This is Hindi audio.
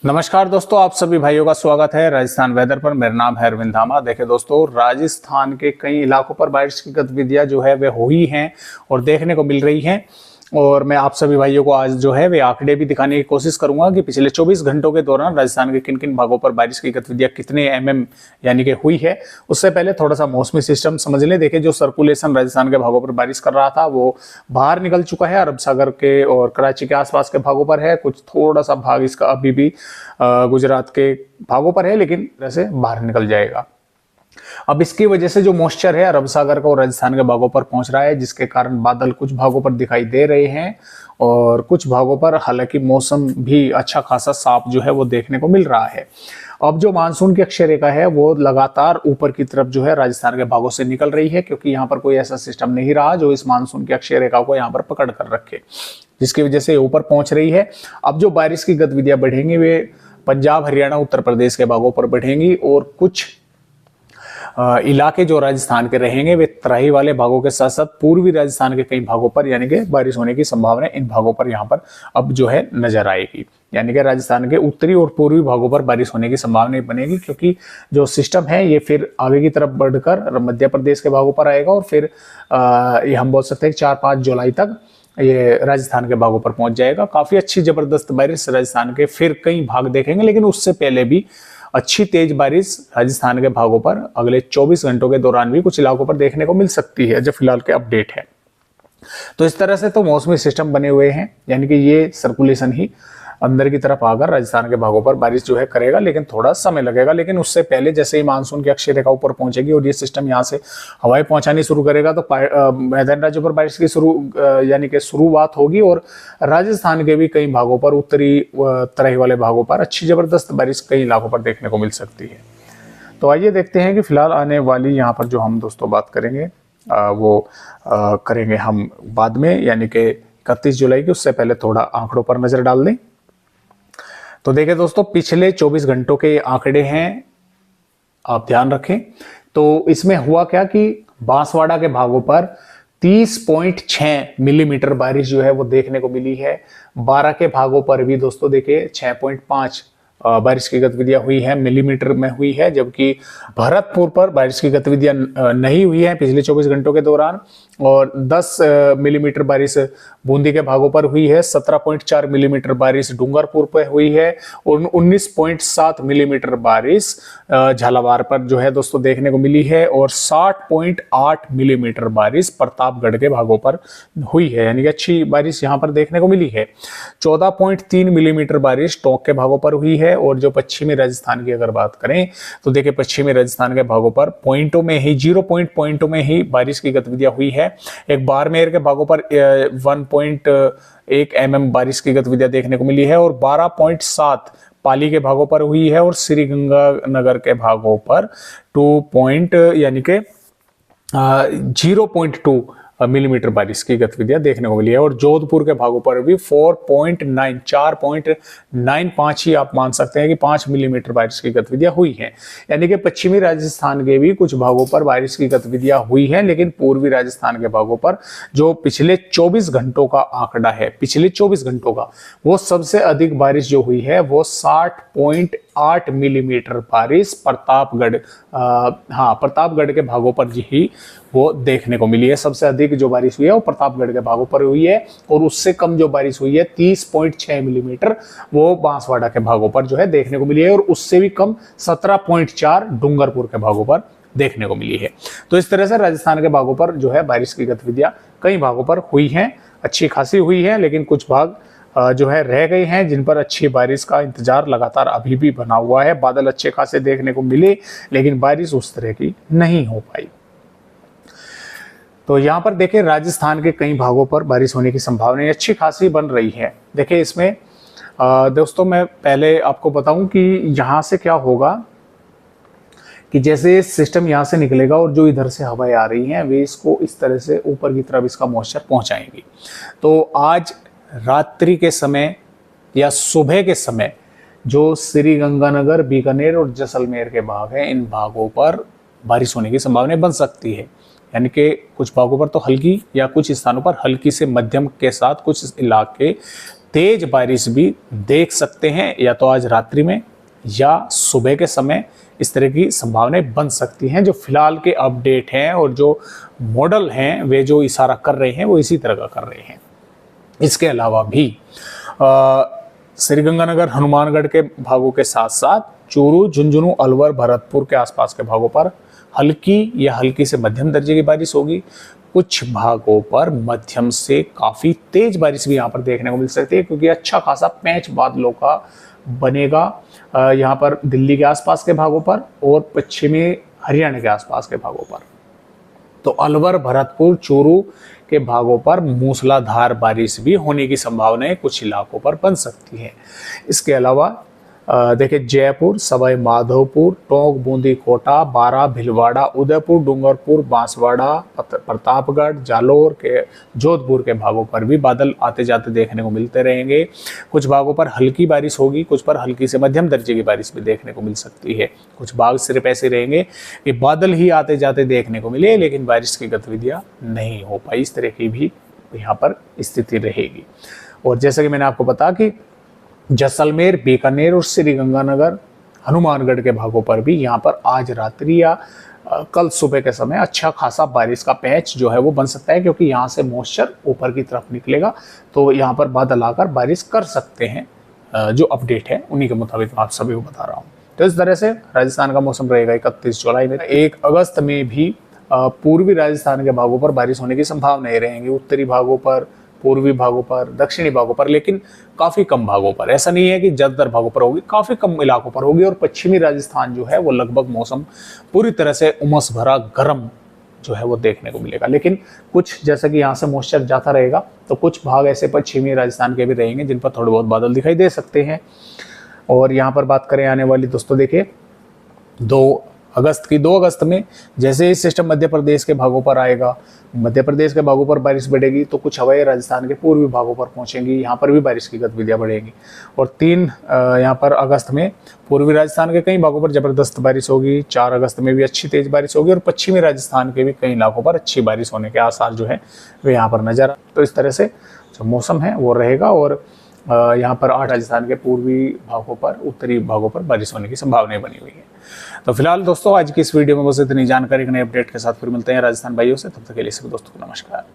नमस्कार दोस्तों, आप सभी भाइयों का स्वागत है राजस्थान वेदर पर। मेरा नाम है अरविंद धामा। देखिए दोस्तों, राजस्थान के कई इलाकों पर बारिश की गतिविधियां जो है वे हुई हैं और देखने को मिल रही हैं। और मैं आप सभी भाइयों को आज जो है वे आंकड़े भी दिखाने की कोशिश करूंगा कि पिछले 24 घंटों के दौरान राजस्थान के किन किन भागों पर बारिश की गतिविधियां कितने यानी कि हुई है। उससे पहले थोड़ा सा मौसमी सिस्टम समझ लें। देखिए, जो सर्कुलेशन राजस्थान के भागों पर बारिश कर रहा था वो बाहर निकल चुका है। अरब सागर के और कराची के आसपास के भागों पर है। कुछ थोड़ा सा भाग इसका अभी भी गुजरात के भागों पर है, लेकिन वैसे बाहर निकल जाएगा। अब इसकी वजह से जो मॉइस्चर है अरब सागर का और राजस्थान के भागों पर पहुंच रहा है, जिसके कारण बादल कुछ भागों पर दिखाई दे रहे हैं और कुछ भागों पर हालांकि मौसम भी अच्छा खासा साफ जो है वो देखने को मिल रहा है। अब जो मानसून की अक्षय रेखा है वो लगातार ऊपर की तरफ जो है राजस्थान के भागों से निकल रही है, क्योंकि यहाँ पर कोई ऐसा सिस्टम नहीं रहा जो इस मानसून की अक्षय रेखा को यहाँ पर पकड़ कर रखे, जिसकी वजह से ऊपर पहुंच रही है। अब जो बारिश की गतिविधियां बढ़ेंगी वे पंजाब, हरियाणा, उत्तर प्रदेश के भागों पर बढ़ेंगी और कुछ इलाके जो राजस्थान के रहेंगे वे तराई वाले भागों के साथ साथ पूर्वी राजस्थान के कई भागों पर यानी कि बारिश होने की संभावना इन भागों पर यहाँ पर अब जो है नजर आएगी। यानी कि राजस्थान के उत्तरी और पूर्वी भागों पर बारिश होने की संभावना बनेगी, क्योंकि जो सिस्टम है ये फिर आगे की तरफ बढ़कर मध्य प्रदेश के भागों पर आएगा और फिर ये हम बोल सकते हैं 4-5 जुलाई तक ये राजस्थान के भागों पर पहुंच जाएगा। काफी अच्छी जबरदस्त बारिश राजस्थान के फिर कई भाग देखेंगे, लेकिन उससे पहले भी अच्छी तेज बारिश राजस्थान के भागों पर अगले 24 घंटों के दौरान भी कुछ इलाकों पर देखने को मिल सकती है, जो फिलहाल के अपडेट है। तो इस तरह से तो मौसमी सिस्टम बने हुए हैं, यानी कि ये सर्कुलेशन ही अंदर की तरफ आकर राजस्थान के भागों पर बारिश जो है करेगा, लेकिन थोड़ा समय लगेगा। लेकिन उससे पहले जैसे ही मानसून की अक्षय रेखा ऊपर पहुंचेगी और ये सिस्टम यहाँ से हवाएं पहुंचानी शुरू करेगा तो मैदानी राज्यों पर बारिश की यानी कि शुरुआत होगी और राजस्थान के भी कई भागों पर, उत्तरी तराई वाले भागों पर अच्छी जबरदस्त बारिश कई इलाकों पर देखने को मिल सकती है। तो आइए देखते हैं कि फिलहाल आने वाली यहाँ पर जो हम दोस्तों बात करेंगे वो करेंगे हम बाद में, यानी कि 31 जुलाई की। उससे पहले थोड़ा आंकड़ों पर नजर डाल दें। तो देखिए दोस्तों, पिछले 24 घंटों के आंकड़े हैं, आप ध्यान रखें। तो इसमें हुआ क्या कि बांसवाड़ा के भागों पर 30.6 मिलीमीटर बारिश जो है वो देखने को मिली है। 12 के भागों पर भी दोस्तों देखिए 6.5 बारिश की गतिविधियां हुई है, मिलीमीटर में हुई है। जबकि भरतपुर पर बारिश की गतिविधियां नहीं हुई है पिछले 24 घंटों के दौरान। और 10 मिलीमीटर बारिश बूंदी के भागों पर हुई है। 17.4 मिलीमीटर बारिश डूंगरपुर पर हुई है और 19.7 मिलीमीटर बारिश झालावाड़ पर जो है दोस्तों देखने को मिली है। और 60.8 मिलीमीटर बारिश प्रतापगढ़ के भागों पर हुई है, यानी कि अच्छी बारिश यहाँ पर देखने को मिली है। 14.3 मिलीमीटर बारिश टोंक के भागों पर हुई है। और जो पश्चिमी राजस्थान की अगर बात करें तो देखिए, पश्चिमी राजस्थान के भागों पर पॉइंटों में ही 0 पॉइंटों में ही बारिश की गतिविधियां हुई है। एक बाड़मेर के भागों पर 1.1 mm बारिश की गतिविधियां देखने को मिली है और 12.7 पाली के भागों पर हुई है और श्री गंगानगर के भागों पर 0.2 मिलीमीटर बारिश की गतिविधियां देखने को मिली है। और जोधपुर के भागों पर भी 4.95 ही आप मान सकते हैं कि 5 मिलीमीटर बारिश की गतिविधियां हुई हैं। यानी कि पश्चिमी राजस्थान के भी कुछ भागों पर बारिश की गतिविधियां हुई हैं, लेकिन पूर्वी राजस्थान के भागों पर जो पिछले 24 घंटों का आंकड़ा है, पिछले 24 घंटों का, वो सबसे अधिक बारिश जो हुई है वो 60.8 मिलीमीटर बारिश प्रतापगढ़ के भागों पर ही वो देखने को मिली है। सबसे अधिक जो बारिश हुई है वो प्रतापगढ़ के भागों पर हुई है और उससे कम जो बारिश हुई है 30.6 मिलीमीटर वो बांसवाड़ा के भागों पर जो है देखने को मिली है और उससे भी कम 17.4 डूंगरपुर के भागों पर देखने को मिली है। तो इस तरह से राजस्थान के भागों पर जो है बारिश की गतिविधियां कई भागों पर हुई हैं, अच्छी खासी हुई है, लेकिन कुछ भाग जो है रह गए हैं जिन पर अच्छी बारिश का इंतजार लगातार अभी भी बना हुआ है। बादल अच्छे खासे देखने को मिले, लेकिन बारिश उस तरह की नहीं हो पाई। तो यहाँ पर देखिए, राजस्थान के कई भागों पर बारिश होने की संभावना अच्छी खासी बन रही है। देखिए इसमें दोस्तों मैं पहले आपको बताऊं कि यहाँ से क्या होगा कि जैसे सिस्टम यहाँ से निकलेगा और जो इधर से हवाएं आ रही हैं वे इसको इस तरह से ऊपर की तरफ इसका मॉइस्चर पहुंचाएंगी। तो आज रात्रि के समय या सुबह के समय जो श्री गंगानगर, बीकानेर और जैसलमेर के भाग हैं, इन भागों पर बारिश होने की संभावना बन सकती है। यानी कि कुछ भागों पर तो हल्की या कुछ स्थानों पर हल्की से मध्यम के साथ कुछ इलाके तेज बारिश भी देख सकते हैं, या तो आज रात्रि में या सुबह के समय इस तरह की संभावनाएं बन सकती हैं। जो फिलहाल के अपडेट हैं और जो मॉडल हैं वे जो इशारा कर रहे हैं वो इसी तरह का कर रहे हैं। इसके अलावा भी श्रीगंगानगर हनुमानगढ़ के भागों के साथ साथ चूरू, झुंझुनू, अलवर, भरतपुर के आसपास के भागों पर हल्की या हल्की से मध्यम दर्जे की बारिश होगी। कुछ भागों पर मध्यम से काफ़ी तेज बारिश भी यहाँ पर देखने को मिल सकती है, क्योंकि अच्छा खासा पैच बादलों का बनेगा यहाँ पर दिल्ली के आसपास के भागों पर और पश्चिमी हरियाणा के आसपास के भागों पर। तो अलवर, भरतपुर, चूरू के भागों पर मूसलाधार बारिश भी होने की संभावनाएं कुछ इलाकों पर बन सकती है। इसके अलावा देखिए जयपुर, सवाई माधोपुर, टोंक, बूंदी, कोटा, बारा, भिलवाड़ा, उदयपुर, डूंगरपुर, बांसवाड़ा, प्रतापगढ़, जालोर के, जोधपुर के भागों पर भी बादल आते जाते देखने को मिलते रहेंगे। कुछ भागों पर हल्की बारिश होगी, कुछ पर हल्की से मध्यम दर्जे की बारिश भी देखने को मिल सकती है। कुछ भाग सिर्फ ऐसे रहेंगे कि बादल ही आते जाते देखने को मिले, लेकिन बारिश की गतिविधियाँ नहीं हो पाई। इस तरह की भी यहाँ पर स्थिति रहेगी। और जैसा कि मैंने आपको बताया कि जैसलमेर, बीकानेर और श्रीगंगानगर, हनुमानगढ़ के भागों पर भी यहाँ पर आज रात्रि या कल सुबह के समय अच्छा खासा बारिश का पैच जो है वो बन सकता है, क्योंकि यहाँ से मॉइस्चर ऊपर की तरफ निकलेगा, तो यहाँ पर बादल आकर बारिश कर सकते हैं। जो अपडेट है उन्हीं के मुताबिक आप सभी को बता रहा हूँ। तो इस तरह से राजस्थान का मौसम रहेगा 31 जुलाई में। 1 अगस्त में भी पूर्वी राजस्थान के भागों पर बारिश होने की संभावनाएं रहेंगी। उत्तरी भागों पर, पूर्वी भागों पर, दक्षिणी भागों पर, लेकिन काफ़ी कम भागों पर। ऐसा नहीं है कि ज़्यादातर भागों पर होगी, काफ़ी कम इलाकों पर होगी। और पश्चिमी राजस्थान जो है वो लगभग मौसम पूरी तरह से उमस भरा गर्म जो है वो देखने को मिलेगा। लेकिन कुछ, जैसा कि यहाँ से मॉइस्चर जाता रहेगा, तो कुछ भाग ऐसे पश्चिमी राजस्थान के भी रहेंगे जिन पर थोड़े बहुत बादल दिखाई दे सकते हैं। और यहाँ पर बात करें आने वाली, दोस्तों देखिए 2 अगस्त में जैसे ही सिस्टम मध्य प्रदेश के भागों पर आएगा, मध्य प्रदेश के भागों पर बारिश बढ़ेगी, तो कुछ हवाएं राजस्थान के पूर्वी भागों पर पहुंचेंगी, यहाँ पर भी बारिश की गतिविधियां बढ़ेंगी। और 3 यहाँ पर अगस्त में पूर्वी राजस्थान के कई भागों पर जबरदस्त बारिश होगी। 4 अगस्त में भी अच्छी तेज बारिश होगी और पश्चिमी राजस्थान के भी कई इलाकों पर अच्छी बारिश होने के आसार जो है वे यहाँ पर नजर। तो इस तरह से जो मौसम है वो रहेगा। और यहाँ पर 8 राजस्थान के पूर्वी भागों पर, उत्तरी भागों पर बारिश होने की संभावनाएं बनी हुई है। तो फिलहाल दोस्तों आज की इस वीडियो में बस इतनी जानकारी, एक नए अपडेट के साथ फिर मिलते हैं राजस्थान भाइयों से। तब तक के लिए सभी दोस्तों को नमस्कार।